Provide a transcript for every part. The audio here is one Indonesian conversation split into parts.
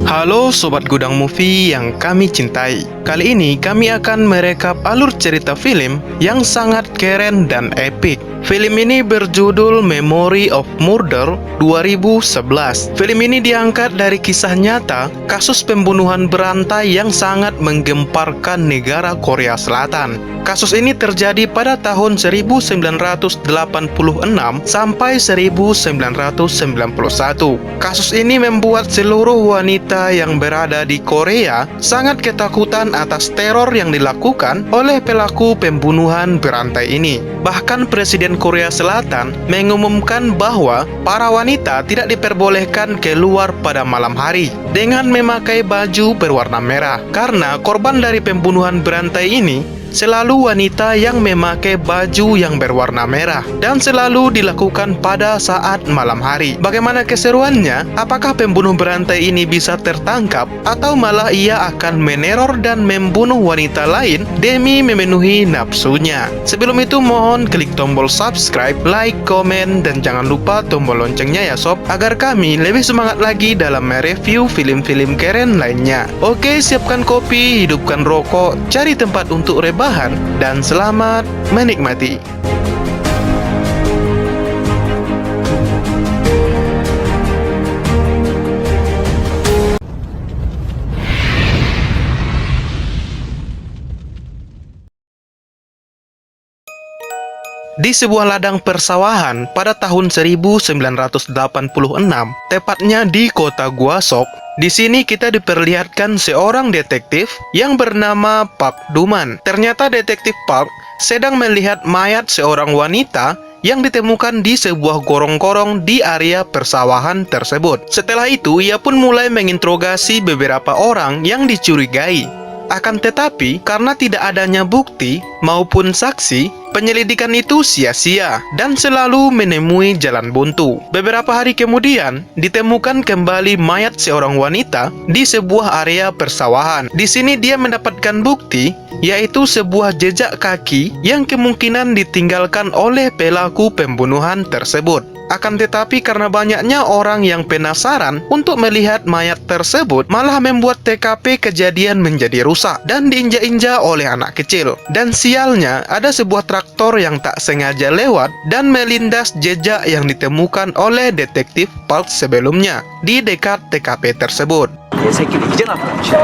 Halo Sobat Gudang Movie yang kami cintai. Kali ini kami akan merekap alur cerita film yang sangat keren dan epik. Film ini berjudul Memory of Murder 2011. Film ini diangkat dari kisah nyata kasus pembunuhan berantai yang sangat menggemparkan negara Korea Selatan. Kasus ini terjadi pada tahun 1986 sampai 1991. Kasus ini membuat seluruh wanita yang berada di Korea sangat ketakutan atas teror yang dilakukan oleh pelaku pembunuhan berantai ini. Bahkan Presiden Korea Selatan mengumumkan bahwa para wanita tidak diperbolehkan keluar pada malam hari dengan memakai baju berwarna merah, karena korban dari pembunuhan berantai ini selalu wanita yang memakai baju yang berwarna merah dan selalu dilakukan pada saat malam hari. Bagaimana keseruannya? Apakah pembunuh berantai ini bisa tertangkap atau malah ia akan meneror dan membunuh wanita lain demi memenuhi nafsunya? Sebelum itu mohon klik tombol subscribe, like, komen, dan jangan lupa tombol loncengnya ya sob, agar kami lebih semangat lagi dalam mereview film-film keren lainnya. Oke, siapkan kopi, hidupkan rokok, cari tempat untuk rebahan, dan selamat menikmati. Di sebuah ladang persawahan pada tahun 1986, tepatnya di kota Gwasok, di sini kita diperlihatkan seorang detektif yang bernama Park Duman. Ternyata detektif Park sedang melihat mayat seorang wanita yang ditemukan di sebuah gorong-gorong di area persawahan tersebut. Setelah itu, ia pun mulai menginterogasi beberapa orang yang dicurigai. Akan tetapi, karena tidak adanya bukti maupun saksi, penyelidikan itu sia-sia dan selalu menemui jalan buntu. Beberapa hari kemudian, ditemukan kembali mayat seorang wanita di sebuah area persawahan. Di sini dia mendapatkan bukti, yaitu sebuah jejak kaki yang kemungkinan ditinggalkan oleh pelaku pembunuhan tersebut. Akan tetapi karena banyaknya orang yang penasaran untuk melihat mayat tersebut, malah membuat TKP kejadian menjadi rusak dan diinjak-injak oleh anak kecil. Dan sialnya, ada sebuah traktor yang tak sengaja lewat dan melindas jejak yang ditemukan oleh detektif Park sebelumnya di dekat TKP tersebut. 새끼들 이제 나타났지.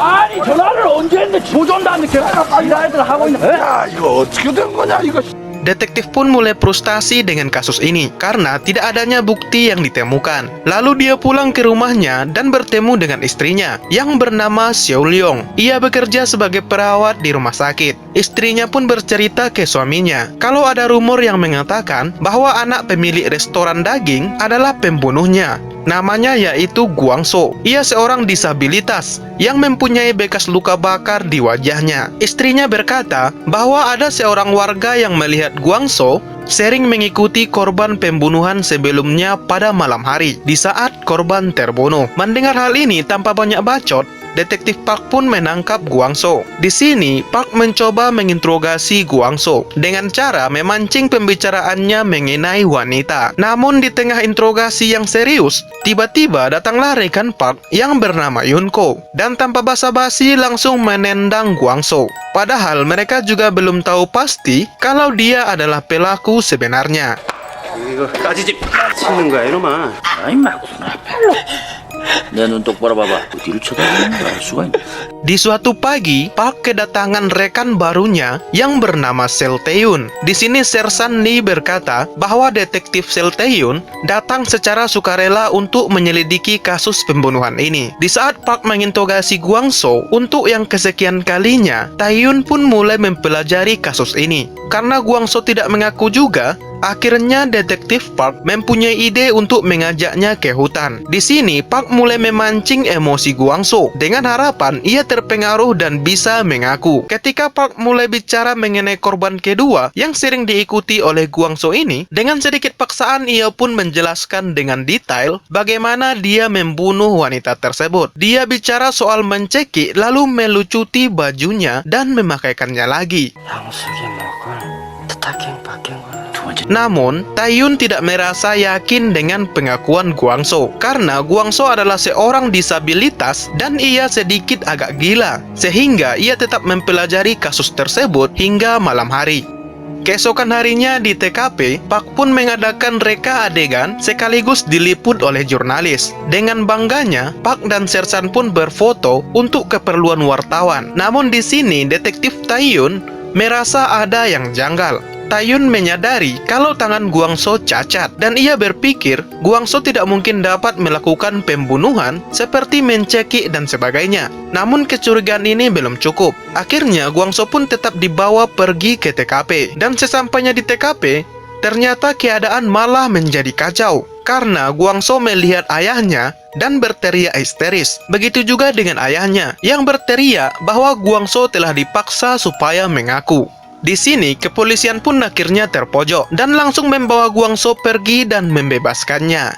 아니 전화를 언제 했는데 조전도 안 늦게 이라이들 하고 있는. 야 이거 어떻게 된 거냐 이거. Detektif pun mulai frustasi dengan kasus ini karena tidak adanya bukti yang ditemukan. Lalu dia pulang ke rumahnya dan bertemu dengan istrinya yang bernama Seo Leong. Ia bekerja sebagai perawat di rumah sakit. Istrinya pun bercerita ke suaminya kalau ada rumor yang mengatakan bahwa anak pemilik restoran daging adalah pembunuhnya. Namanya yaitu Guangso. Ia seorang disabilitas yang mempunyai bekas luka bakar di wajahnya. Istrinya berkata bahwa ada seorang warga yang melihat Guangso sering mengikuti korban pembunuhan sebelumnya pada malam hari di saat korban terbunuh. Mendengar hal ini tanpa banyak bacot, Detektif Park pun menangkap Guangso. Di sini, Park mencoba menginterogasi Guangso dengan cara memancing pembicaraannya mengenai wanita. Namun di tengah interogasi yang serius, tiba-tiba datanglah rekan Park yang bernama Yunko dan tanpa basa-basi langsung menendang Guangso. Padahal mereka juga belum tahu pasti kalau dia adalah pelaku sebenarnya. 이거 까지집 치는 거야 이놈아. 아이 마구나 팔로. 내 눈 똑바로 봐봐. 뒤를 쳐다보는 걸 알 수가 있네. Di suatu pagi, Park kedatangan rekan barunya yang bernama Sel Tae-yun. Di sini Sersan Lee berkata bahwa detektif Sel Tae-yun datang secara sukarela untuk menyelidiki kasus pembunuhan ini. Di saat Park menginterogasi Guangso untuk yang kesekian kalinya, Tae-yun pun mulai mempelajari kasus ini. Karena Guangso tidak mengaku juga, akhirnya detektif Park mempunyai ide untuk mengajaknya ke hutan. Di sini Park mulai memancing emosi Guangso dengan harapan ia terpengaruh dan bisa mengaku. Ketika Park mulai bicara mengenai korban kedua yang sering diikuti oleh Guangso ini, dengan sedikit paksaan ia pun menjelaskan dengan detail bagaimana dia membunuh wanita tersebut. Dia bicara soal mencekik lalu melucuti bajunya dan memakaikannya lagi. 양식이 먹을 뜻하긴 바뀐 걸. 두 번째 Namun, Taeyun tidak merasa yakin dengan pengakuan Guangzhou karena Guangzhou adalah seorang disabilitas dan ia sedikit agak gila, sehingga ia tetap mempelajari kasus tersebut hingga malam hari. Keesokan harinya di TKP, Park pun mengadakan reka adegan sekaligus diliput oleh jurnalis. Dengan bangganya, Park dan Sersan pun berfoto untuk keperluan wartawan. Namun di sini detektif Taeyun merasa ada yang janggal. Taeyun menyadari kalau tangan Guangzhou cacat dan ia berpikir Guangzhou tidak mungkin dapat melakukan pembunuhan seperti mencekik dan sebagainya. Namun kecurigaan ini belum cukup. Akhirnya Guangzhou pun tetap dibawa pergi ke TKP dan sesampainya di TKP, ternyata keadaan malah menjadi kacau karena Guangzhou melihat ayahnya dan berteriak histeris. Begitu juga dengan ayahnya yang berteriak bahwa Guangzhou telah dipaksa supaya mengaku. Di sini, kepolisian pun akhirnya terpojok dan langsung membawa Guangzhou pergi dan membebaskannya.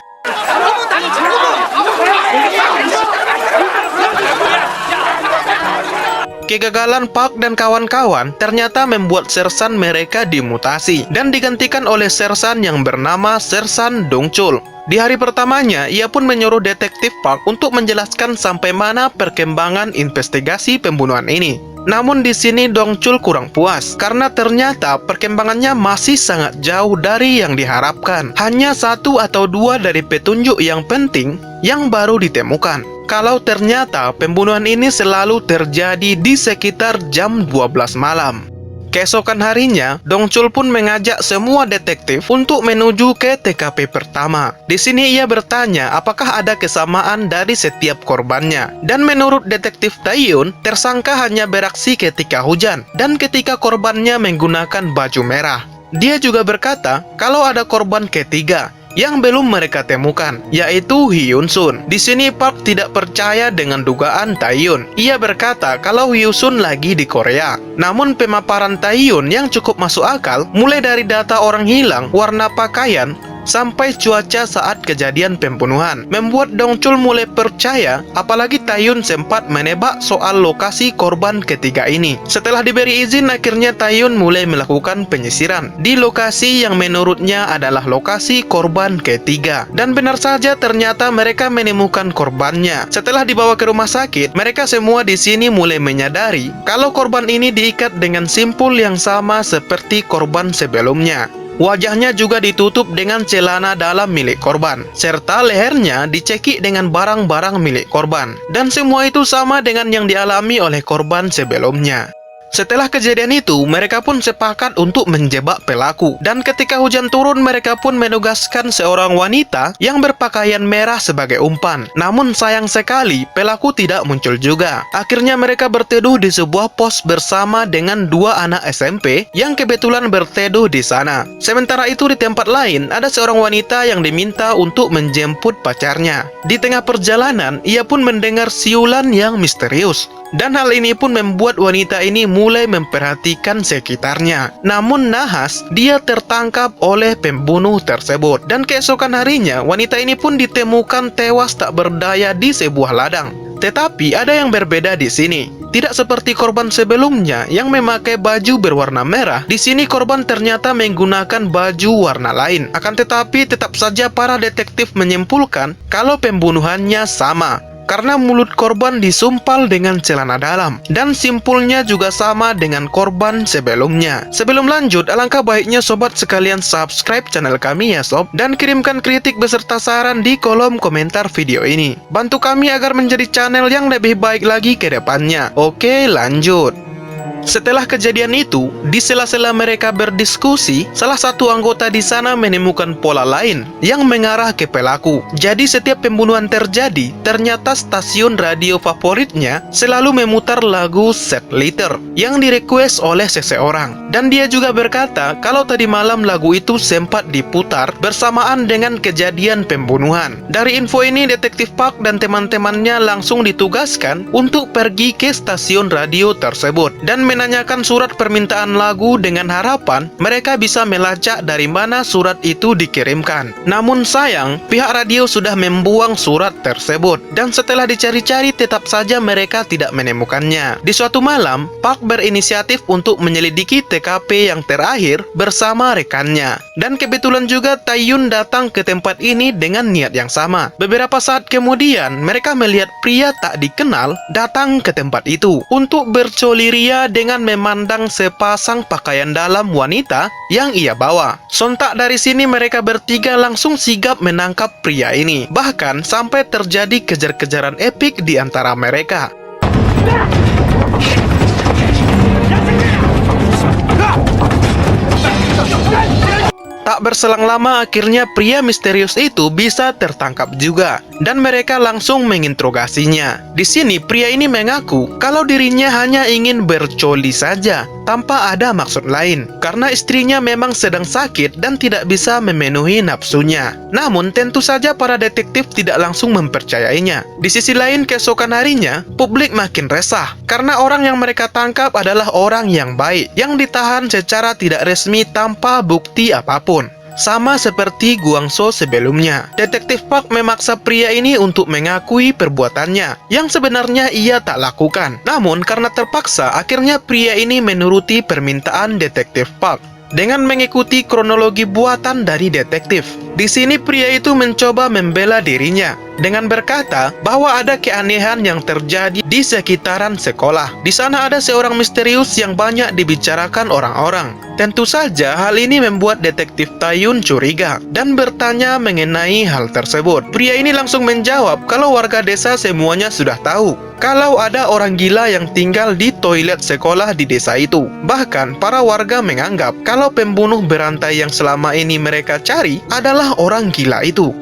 Kegagalan Park dan kawan-kawan ternyata membuat Sersan mereka dimutasi dan digantikan oleh Sersan yang bernama Sersan Dongchul. Di hari pertamanya, ia pun menyuruh detektif Park untuk menjelaskan sampai mana perkembangan investigasi pembunuhan ini. Namun di sini Dongchul kurang puas karena ternyata perkembangannya masih sangat jauh dari yang diharapkan. Hanya 1 atau 2 dari petunjuk yang penting yang baru ditemukan. Kalau ternyata pembunuhan ini selalu terjadi di sekitar jam 12 malam. Keesokan harinya, Dongchul pun mengajak semua detektif untuk menuju ke TKP pertama. Di sini ia bertanya apakah ada kesamaan dari setiap korbannya. Dan menurut detektif Taeyun, tersangka hanya beraksi ketika hujan dan ketika korbannya menggunakan baju merah. Dia juga berkata kalau ada korban ketiga yang belum mereka temukan, yaitu Hyun Sun. Di sini Park tidak percaya dengan dugaan Taeyun. Ia berkata kalau Hyun Sun lagi di Korea. Namun pemaparan Taeyun yang cukup masuk akal, mulai dari data orang hilang, warna pakaian, sampai cuaca saat kejadian pembunuhan, membuat Dongchul mulai percaya, apalagi Taeyun sempat menebak soal lokasi korban ketiga ini. Setelah diberi izin, akhirnya Taeyun mulai melakukan penyisiran di lokasi yang menurutnya adalah lokasi korban ketiga. Dan benar saja ternyata mereka menemukan korbannya. Setelah dibawa ke rumah sakit, mereka semua di sini mulai menyadari kalau korban ini diikat dengan simpul yang sama seperti korban sebelumnya. Wajahnya juga ditutup dengan celana dalam milik korban, serta lehernya dicekik dengan barang-barang milik korban. Dan semua itu sama dengan yang dialami oleh korban sebelumnya. Setelah kejadian itu, mereka pun sepakat untuk menjebak pelaku. Dan ketika hujan turun, mereka pun menugaskan seorang wanita yang berpakaian merah sebagai umpan. Namun sayang sekali, pelaku tidak muncul juga. Akhirnya mereka berteduh di sebuah pos bersama dengan 2 anak SMP yang kebetulan berteduh di sana. Sementara itu di tempat lain, ada seorang wanita yang diminta untuk menjemput pacarnya. Di tengah perjalanan, ia pun mendengar siulan yang misterius. Dan hal ini pun membuat wanita ini mulai memperhatikan sekitarnya. Namun nahas, dia tertangkap oleh pembunuh tersebut. Dan keesokan harinya, wanita ini pun ditemukan tewas tak berdaya di sebuah ladang. Tetapi ada yang berbeda di sini. Tidak seperti korban sebelumnya yang memakai baju berwarna merah. Di sini korban ternyata menggunakan baju warna lain. Akan tetapi tetap saja para detektif menyimpulkan kalau pembunuhannya sama. Karena mulut korban disumpal dengan celana dalam dan simpulnya juga sama dengan korban sebelumnya. Sebelum lanjut, alangkah baiknya sobat sekalian subscribe channel kami ya sob, dan kirimkan kritik beserta saran di kolom komentar video ini. Bantu kami agar menjadi channel yang lebih baik lagi ke depannya. Oke, lanjut. Setelah kejadian itu, di sela-sela mereka berdiskusi, salah satu anggota di sana menemukan pola lain yang mengarah ke pelaku. Jadi setiap pembunuhan terjadi, ternyata stasiun radio favoritnya selalu memutar lagu Set Later yang direquest oleh seseorang. Dan dia juga berkata kalau tadi malam lagu itu sempat diputar bersamaan dengan kejadian pembunuhan. Dari info ini, detektif Park dan teman-temannya langsung ditugaskan untuk pergi ke stasiun radio tersebut dan menanyakan surat permintaan lagu dengan harapan mereka bisa melacak dari mana surat itu dikirimkan. Namun sayang, pihak radio sudah membuang surat tersebut dan setelah dicari-cari tetap saja mereka tidak menemukannya. Di suatu malam, Park berinisiatif untuk menyelidiki TKP yang terakhir bersama rekannya. Dan kebetulan juga Tae-yun datang ke tempat ini dengan niat yang sama. Beberapa saat kemudian, mereka melihat pria tak dikenal datang ke tempat itu untuk bercoliria dengan memandang sepasang pakaian dalam wanita yang ia bawa. Sontak dari sini mereka bertiga langsung sigap menangkap pria ini. Bahkan sampai terjadi kejar-kejaran epik di antara mereka. Tak berselang lama akhirnya pria misterius itu bisa tertangkap juga dan mereka langsung menginterogasinya. Di sini pria ini mengaku kalau dirinya hanya ingin bercoli saja tanpa ada maksud lain karena istrinya memang sedang sakit dan tidak bisa memenuhi nafsunya. Namun tentu saja para detektif tidak langsung mempercayainya. Di sisi lain keesokan harinya publik makin resah karena orang yang mereka tangkap adalah orang yang baik yang ditahan secara tidak resmi tanpa bukti apapun. Sama seperti Guangzhou sebelumnya, Detektif Park memaksa pria ini untuk mengakui perbuatannya yang sebenarnya ia tak lakukan. Namun karena terpaksa, akhirnya pria ini menuruti permintaan Detektif Park dengan mengikuti kronologi buatan dari detektif. Di sini pria itu mencoba membela dirinya dengan berkata bahwa ada keanehan yang terjadi di sekitaran sekolah. Di sana ada seorang misterius yang banyak dibicarakan orang-orang. Tentu saja hal ini membuat detektif Tae-yun curiga dan bertanya mengenai hal tersebut. Pria ini langsung menjawab kalau warga desa semuanya sudah tahu kalau ada orang gila yang tinggal di toilet sekolah di desa itu. Bahkan para warga menganggap kalau pembunuh berantai yang selama ini mereka cari adalah orang gila itu.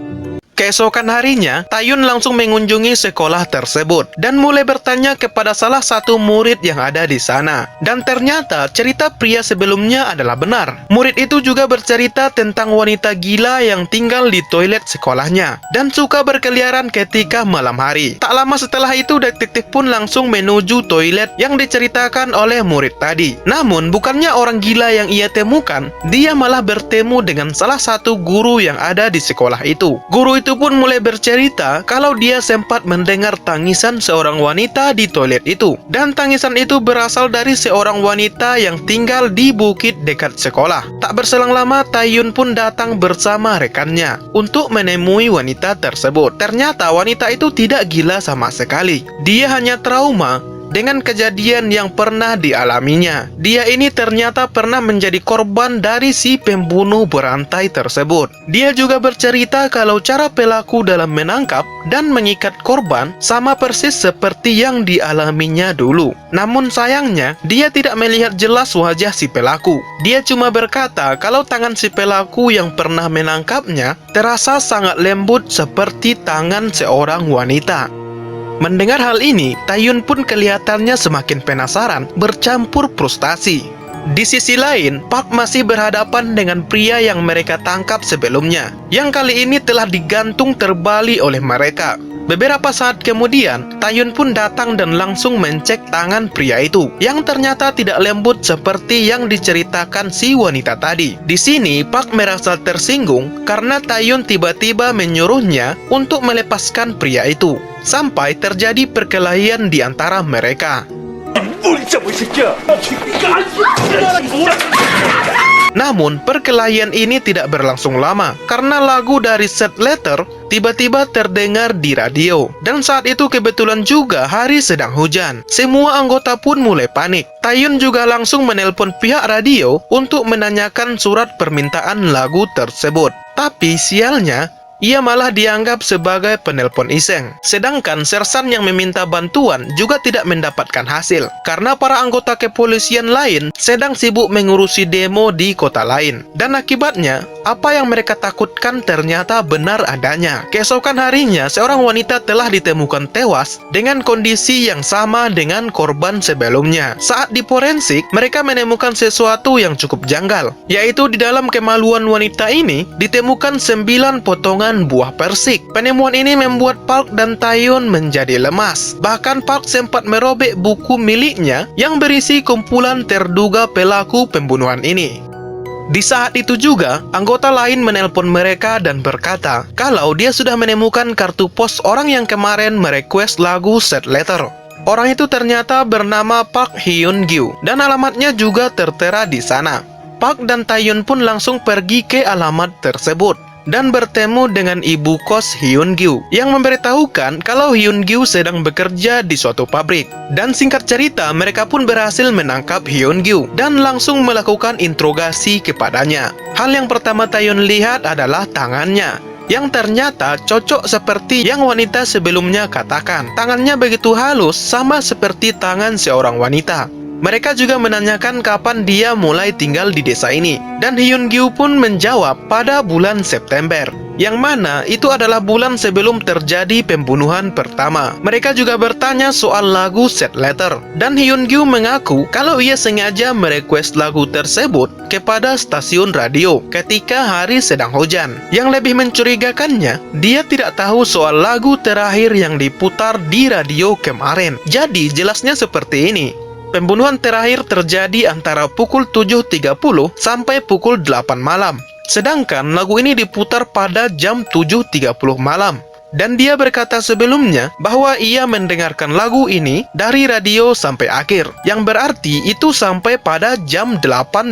Keesokan harinya, Tae-yun langsung mengunjungi sekolah tersebut dan mulai bertanya kepada salah satu murid yang ada di sana. Dan ternyata cerita pria sebelumnya adalah benar. Murid itu juga bercerita tentang wanita gila yang tinggal di toilet sekolahnya dan suka berkeliaran ketika malam hari. Tak lama setelah itu, detektif pun langsung menuju toilet yang diceritakan oleh murid tadi. Namun, bukannya orang gila yang ia temukan, dia malah bertemu dengan salah satu guru yang ada di sekolah itu. Guru itu pun mulai bercerita kalau dia sempat mendengar tangisan seorang wanita di toilet itu. Dan tangisan itu berasal dari seorang wanita yang tinggal di bukit dekat sekolah. Tak berselang lama, Tae-yun pun datang bersama rekannya untuk menemui wanita tersebut. Ternyata wanita itu tidak gila sama sekali. Dia hanya trauma dengan kejadian yang pernah dialaminya. Dia ini ternyata pernah menjadi korban dari si pembunuh berantai tersebut. Dia juga bercerita kalau cara pelaku dalam menangkap dan mengikat korban sama persis seperti yang dialaminya dulu. Namun sayangnya, dia tidak melihat jelas wajah si pelaku. Dia cuma berkata kalau tangan si pelaku yang pernah menangkapnya terasa sangat lembut seperti tangan seorang wanita. Mendengar hal ini, Tae-yun pun kelihatannya semakin penasaran, bercampur frustasi. Di sisi lain, Park masih berhadapan dengan pria yang mereka tangkap sebelumnya, yang kali ini telah digantung terbalik oleh mereka. Beberapa saat kemudian, Tae-yun pun datang dan langsung mencek tangan pria itu, yang ternyata tidak lembut seperti yang diceritakan si wanita tadi. Di sini, Park merasa tersinggung karena Tae-yun tiba-tiba menyuruhnya untuk melepaskan pria itu, sampai terjadi perkelahian di antara mereka. Namun, perkelahian ini tidak berlangsung lama karena lagu dari Sad Letter tiba-tiba terdengar di radio. Dan saat itu kebetulan juga hari sedang hujan. Semua anggota pun mulai panik. Tae-yun juga langsung menelpon pihak radio untuk menanyakan surat permintaan lagu tersebut. Tapi sialnya, ia malah dianggap sebagai penelpon iseng. Sedangkan sersan yang meminta bantuan juga tidak mendapatkan hasil karena para anggota kepolisian lain sedang sibuk mengurusi demo di kota lain. Dan akibatnya, apa yang mereka takutkan ternyata benar adanya. Keesokan harinya, seorang wanita telah ditemukan tewas dengan kondisi yang sama dengan korban sebelumnya. Saat di forensik, mereka menemukan sesuatu yang cukup janggal, yaitu di dalam kemaluan wanita ini ditemukan 9 potongan penemuan buah persik. Penemuan ini membuat Park dan Tae-yun menjadi lemas. Bahkan Park sempat merobek buku miliknya yang berisi kumpulan terduga pelaku pembunuhan ini. Di saat itu juga, anggota lain menelpon mereka dan berkata kalau dia sudah menemukan kartu pos orang yang kemarin merequest lagu Sad Letter. Orang itu ternyata bernama Park Hyun-gyu dan alamatnya juga tertera di sana. Park dan Tae-yun pun langsung pergi ke alamat tersebut dan bertemu dengan ibu kos Hyun-gyu yang memberitahukan kalau Hyun-gyu sedang bekerja di suatu pabrik. Dan singkat cerita, mereka pun berhasil menangkap Hyun-gyu dan langsung melakukan interogasi kepadanya. Hal yang pertama Tae-yun lihat adalah tangannya, yang ternyata cocok seperti yang wanita sebelumnya katakan. Tangannya begitu halus, sama seperti tangan seorang wanita. Mereka juga menanyakan kapan dia mulai tinggal di desa ini. Dan Hyun-gyu pun menjawab pada bulan September, yang mana itu adalah bulan sebelum terjadi pembunuhan pertama. Mereka juga bertanya soal lagu Sad Letter, dan Hyun-gyu mengaku kalau ia sengaja merequest lagu tersebut kepada stasiun radio ketika hari sedang hujan. Yang lebih mencurigakannya, dia tidak tahu soal lagu terakhir yang diputar di radio kemarin. Jadi jelasnya seperti ini. Pembunuhan terakhir terjadi antara pukul 7.30 sampai pukul 8 malam. Sedangkan lagu ini diputar pada jam 7.30 malam. Dan dia berkata sebelumnya bahwa ia mendengarkan lagu ini dari radio sampai akhir, yang berarti itu sampai pada jam 8.50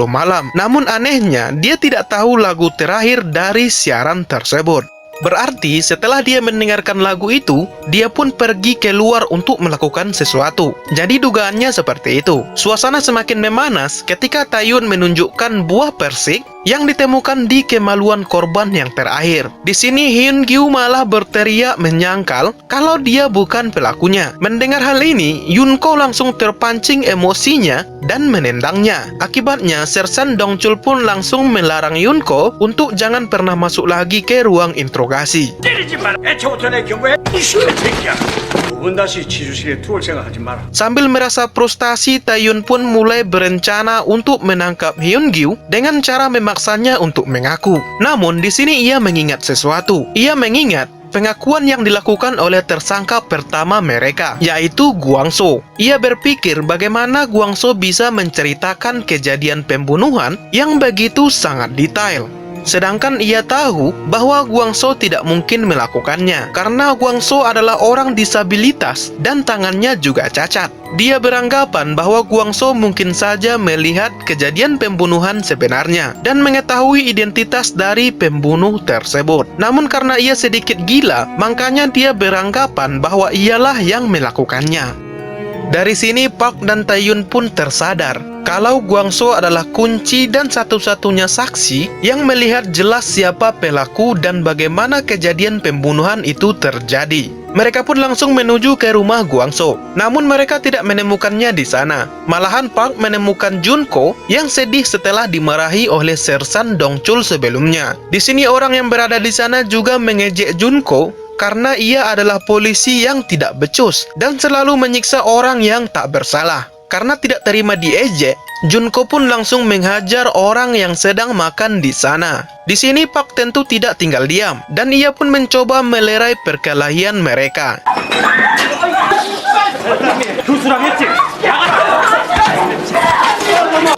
malam. Namun anehnya, dia tidak tahu lagu terakhir dari siaran tersebut. Berarti setelah dia mendengarkan lagu itu, dia pun pergi keluar untuk melakukan sesuatu. Jadi dugaannya seperti itu. Suasana semakin memanas ketika Tae-yun menunjukkan buah persik yang ditemukan di kemaluan korban yang terakhir. Di sini Hyun-gyu malah berteriak menyangkal kalau dia bukan pelakunya. Mendengar hal ini, Yunko langsung terpancing emosinya dan menendangnya. Akibatnya, Sersan Dongchul pun langsung melarang Yunko untuk jangan pernah masuk lagi ke ruang interogasi. Sambil merasa frustasi, Tae-yun pun mulai berencana untuk menangkap Hyun-gyu dengan cara memaksanya untuk mengaku. Namun di sini ia mengingat sesuatu. Ia mengingat pengakuan yang dilakukan oleh tersangka pertama mereka, yaitu Gwang-so. Ia berpikir bagaimana Gwang-so bisa menceritakan kejadian pembunuhan yang begitu sangat detail. Sedangkan ia tahu bahwa Gwang-so tidak mungkin melakukannya karena Gwang-so adalah orang disabilitas dan tangannya juga cacat. Dia beranggapan bahwa Gwang-so mungkin saja melihat kejadian pembunuhan sebenarnya dan mengetahui identitas dari pembunuh tersebut. Namun karena ia sedikit gila, makanya dia beranggapan bahwa ialah yang melakukannya. Dari sini Park dan Tae-yun pun tersadar kalau Gwang-so adalah kunci dan satu-satunya saksi yang melihat jelas siapa pelaku dan bagaimana kejadian pembunuhan itu terjadi. Mereka pun langsung menuju ke rumah Gwang-so. Namun mereka tidak menemukannya di sana. Malahan Park menemukan Junko yang sedih setelah dimarahi oleh Sersan Dongchul sebelumnya. Di sini orang yang berada di sana juga mengejek Junko karena ia adalah polisi yang tidak becus dan selalu menyiksa orang yang tak bersalah. Karena tidak terima diejek, Junko pun langsung menghajar orang yang sedang makan di sana. Di sini Park tentu tidak tinggal diam dan ia pun mencoba melerai perkelahian mereka.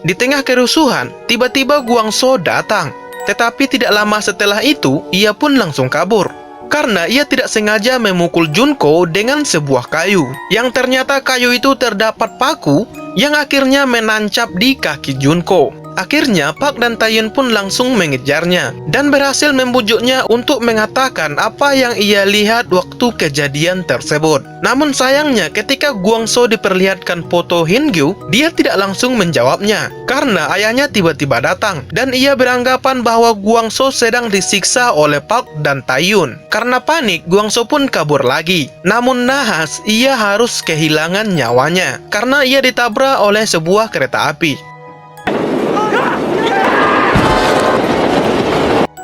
Di tengah kerusuhan, tiba-tiba Gwang-so datang. Tetapi tidak lama setelah itu, ia pun langsung kabur. Karena ia tidak sengaja memukul Junko dengan sebuah kayu. Yang ternyata kayu itu terdapat paku yang akhirnya menancap di kaki Junko. Akhirnya Park dan Tae-yun pun langsung mengejarnya dan berhasil membujuknya untuk mengatakan apa yang ia lihat waktu kejadian tersebut. Namun sayangnya ketika Gwang-so diperlihatkan foto Hyun-gyu, dia tidak langsung menjawabnya karena ayahnya tiba-tiba datang dan ia beranggapan bahwa Gwang-so sedang disiksa oleh Park dan Tae-yun. Karena panik, Gwang-so pun kabur lagi. Namun nahas, ia harus kehilangan nyawanya karena ia ditabrak oleh sebuah kereta api.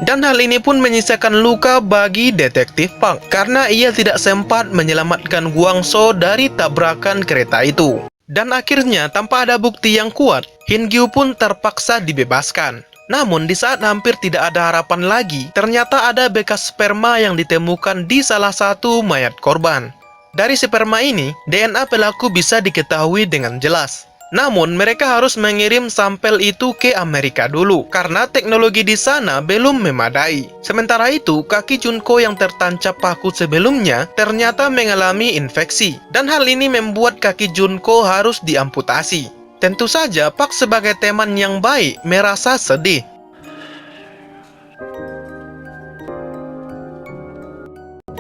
Dan hal ini pun menyisakan luka bagi detektif Park karena ia tidak sempat menyelamatkan Gwang-so dari tabrakan kereta itu. Dan akhirnya tanpa ada bukti yang kuat, Hyun-gyu pun terpaksa dibebaskan. Namun di saat hampir tidak ada harapan lagi, ternyata ada bekas sperma yang ditemukan di salah satu mayat korban. Dari sperma ini, DNA pelaku bisa diketahui dengan jelas. Namun, mereka harus mengirim sampel itu ke Amerika dulu, karena teknologi di sana belum memadai. Sementara itu, kaki Junko yang tertancap paku sebelumnya ternyata mengalami infeksi, dan hal ini membuat kaki Junko harus diamputasi. Tentu saja, Park sebagai teman yang baik merasa sedih.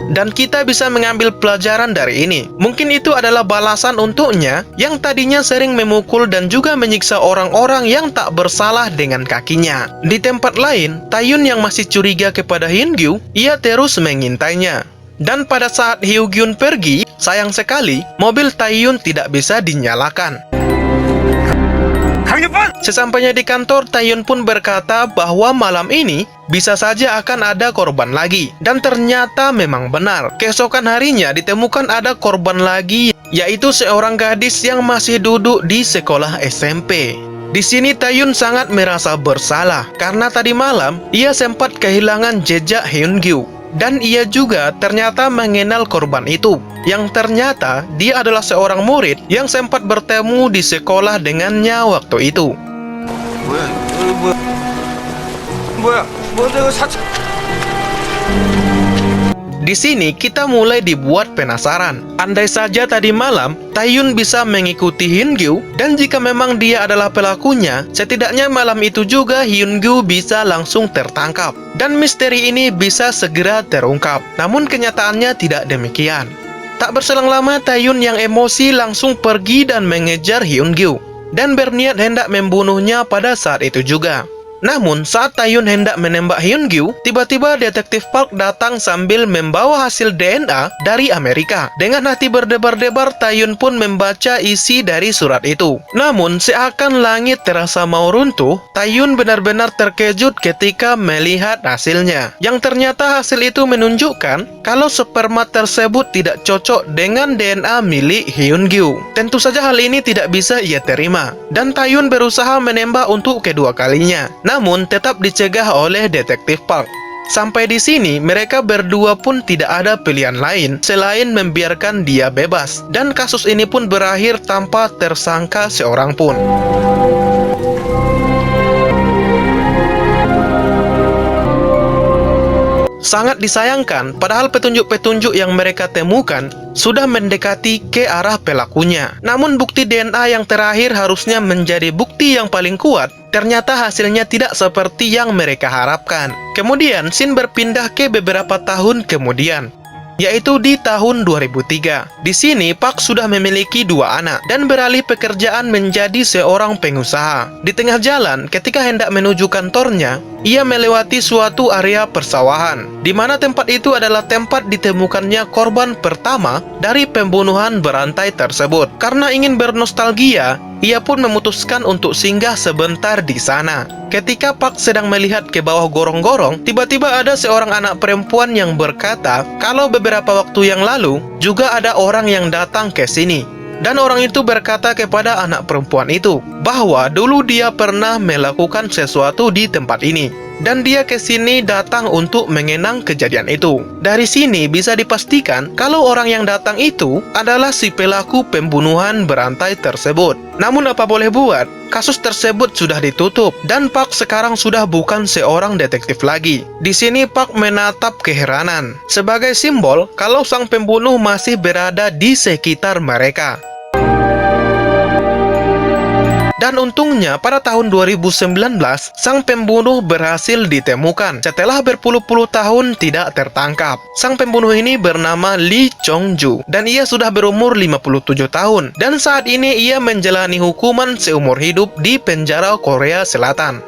Dan kita bisa mengambil pelajaran dari ini. Mungkin itu adalah balasan untuknya yang tadinya sering memukul dan juga menyiksa orang-orang yang tak bersalah dengan kakinya. Di tempat lain, Taeyun yang masih curiga kepada Hyun-gyu, ia terus mengintainya. Dan pada saat Hyo-gyun pergi, sayang sekali, mobil Taeyun tidak bisa dinyalakan. Sesampainya di kantor, Taeyun pun berkata bahwa malam ini bisa saja akan ada korban lagi. Dan ternyata memang benar. Keesokan harinya ditemukan ada korban lagi, yaitu seorang gadis yang masih duduk di sekolah SMP. Di sini Taeyun sangat merasa bersalah karena tadi malam ia sempat kehilangan jejak Hyun-gyu. Dan ia juga ternyata mengenal korban itu, yang ternyata dia adalah seorang murid yang sempat bertemu di sekolah dengannya waktu itu. Di sini kita mulai dibuat penasaran. Andai saja tadi malam Taeyun bisa mengikuti Hyun-gyu, dan jika memang dia adalah pelakunya, setidaknya malam itu juga Hyun-gyu bisa langsung tertangkap dan misteri ini bisa segera terungkap. Namun kenyataannya tidak demikian. Tak berselang lama, Taeyun yang emosi langsung pergi dan mengejar Hyun-gyu dan berniat hendak membunuhnya pada saat itu juga. Namun, saat Taeyun hendak menembak Hyun-gyu, tiba-tiba detektif Park datang sambil membawa hasil DNA dari Amerika. Dengan hati berdebar-debar, Taeyun pun membaca isi dari surat itu. Namun, seakan langit terasa mau runtuh, Taeyun benar-benar terkejut ketika melihat hasilnya. Yang ternyata hasil itu menunjukkan kalau sperma tersebut tidak cocok dengan DNA milik Hyun-gyu. Tentu saja hal ini tidak bisa ia terima, dan Taeyun berusaha menembak untuk kedua kalinya. Namun tetap dicegah oleh detektif Park. Sampai di sini mereka berdua pun tidak ada pilihan lain selain membiarkan dia bebas, dan kasus ini pun berakhir tanpa tersangka seorang pun. Sangat disayangkan, padahal petunjuk-petunjuk yang mereka temukan sudah mendekati ke arah pelakunya. Namun bukti DNA yang terakhir harusnya menjadi bukti yang paling kuat. Ternyata hasilnya tidak seperti yang mereka harapkan. Kemudian, scene berpindah ke beberapa tahun kemudian, yaitu di tahun 2003. Di sini, Park sudah memiliki 2 anak dan beralih pekerjaan menjadi seorang pengusaha. Di tengah jalan, ketika hendak menuju kantornya, ia melewati suatu area persawahan, di mana tempat itu adalah tempat ditemukannya korban pertama dari pembunuhan berantai tersebut. Karena ingin bernostalgia, ia pun memutuskan untuk singgah sebentar di sana. Ketika Park sedang melihat ke bawah gorong-gorong, tiba-tiba ada seorang anak perempuan yang berkata kalau beberapa waktu yang lalu juga ada orang yang datang ke sini. Dan orang itu berkata kepada anak perempuan itu bahwa dulu dia pernah melakukan sesuatu di tempat ini, dan dia ke sini datang untuk mengenang kejadian itu. Dari sini bisa dipastikan kalau orang yang datang itu adalah si pelaku pembunuhan berantai tersebut. Namun apa boleh buat, kasus tersebut sudah ditutup dan Park sekarang sudah bukan seorang detektif lagi. Di sini Park menatap keheranan sebagai simbol kalau sang pembunuh masih berada di sekitar mereka. Dan untungnya pada tahun 2019, sang pembunuh berhasil ditemukan setelah berpuluh-puluh tahun tidak tertangkap. Sang pembunuh ini bernama Lee Chong-ju, dan ia sudah berumur 57 tahun. Dan saat ini ia menjalani hukuman seumur hidup di penjara Korea Selatan.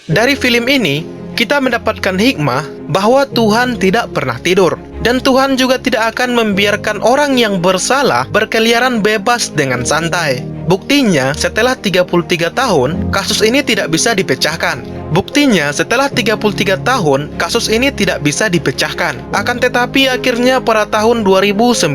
Dari film ini, kita mendapatkan hikmah bahwa Tuhan tidak pernah tidur. Dan Tuhan juga tidak akan membiarkan orang yang bersalah berkeliaran bebas dengan santai. Buktinya, setelah 33 tahun, kasus ini tidak bisa dipecahkan. Buktinya, setelah 33 tahun, kasus ini tidak bisa dipecahkan. Akan tetapi akhirnya pada tahun 2019,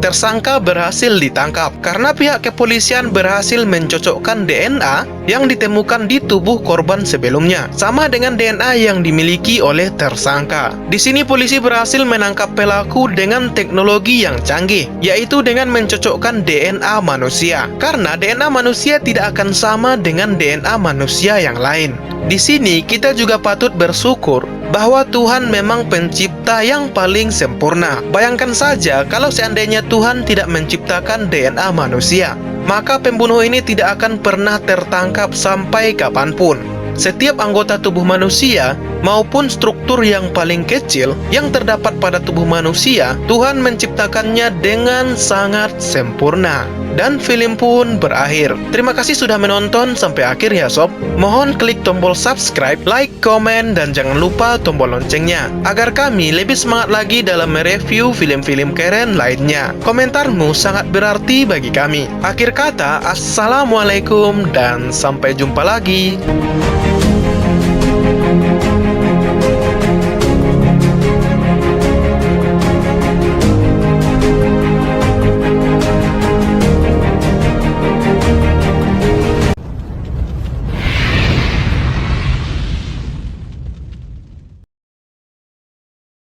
tersangka berhasil ditangkap karena pihak kepolisian berhasil mencocokkan DNA yang ditemukan di tubuh korban sebelumnya, sama dengan DNA yang dimiliki oleh tersangka. Di sini polisi berhasil menangkap pelaku dengan teknologi yang canggih, yaitu dengan mencocokkan DNA manusia. Karena DNA manusia tidak akan sama dengan DNA manusia yang lain. Di sini kita juga patut bersyukur bahwa Tuhan memang pencipta yang paling sempurna. Bayangkan saja kalau seandainya Tuhan tidak menciptakan DNA manusia, maka pembunuh ini tidak akan pernah tertangkap sampai kapanpun. Setiap anggota tubuh manusia maupun struktur yang paling kecil yang terdapat pada tubuh manusia, Tuhan menciptakannya dengan sangat sempurna. Dan film pun berakhir. Terima kasih sudah menonton sampai akhir ya sob. Mohon klik tombol subscribe, like, komen, dan jangan lupa tombol loncengnya agar kami lebih semangat lagi dalam mereview film-film keren lainnya. Komentarmu sangat berarti bagi kami. Akhir kata, assalamualaikum dan sampai jumpa lagi.